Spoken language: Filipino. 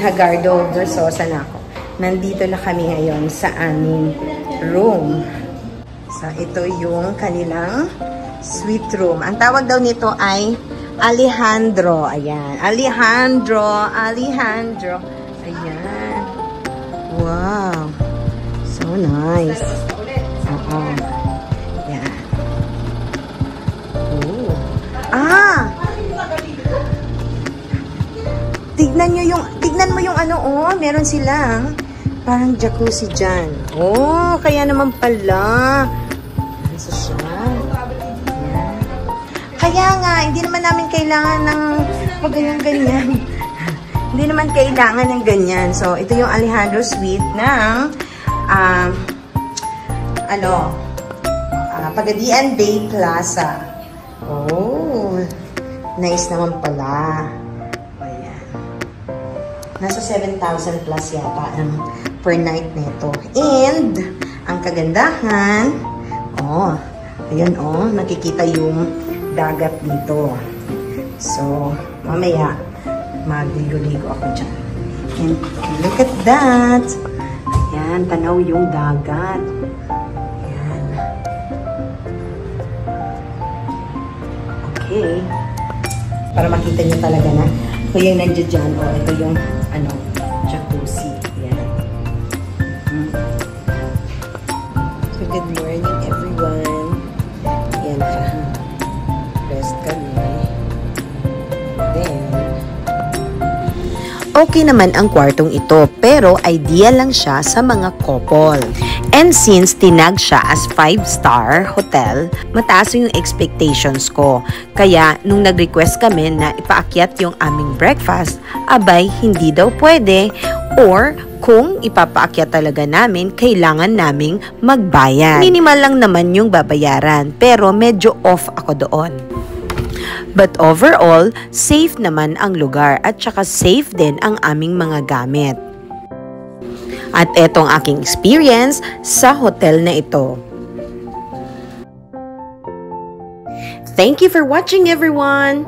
Hagardo Versosa na ako. Nandito na kami ngayon sa aming room. So, ito yung kanilang suite room. Ang tawag daw nito ay Alejandro. Ayan. Alejandro. Ayan. Wow. So nice. Oo. Ayan. Ooh. Tignan mo yung ano, oh, meron silang parang jacuzzi dyan. Oh, kaya naman pala. Ano siya? Ayan. Kaya nga, hindi naman namin kailangan ng ganyan. Hindi naman kailangan ng ganyan. So, ito yung Alejandro Suite ng Pagadian Bay Plaza. Oh, nice naman pala. Ayan. Nasa 7,000 plus yata ang per night nito. And, ang kagandahan, oh, ayan oh, nakikita yung dagat dito. So, mamaya, magligo-ligo ako dyan. And look at that! Ayan, tanaw yung dagat. Ayan. Okay. Para makita nyo talaga na ito yung nandiyan dyan. O, ito yung, jacuzzi. Ayan. So, good morning everyone. Ayan ka. Rest kami. Then, okay naman ang kwartong ito, pero ideal lang siya sa mga couple. And since tinag siya as 5-star hotel, mataas yung expectations ko. Kaya nung nag-request kami na ipaakyat yung aming breakfast, abay hindi daw pwede, or kung ipapaakyat talaga namin, kailangan naming magbayad. Minimal lang naman yung babayaran, pero medyo off ako doon. But overall, safe naman ang lugar at saka safe din ang aming mga gamit. At etong aking experience sa hotel na ito. Thank you for watching everyone!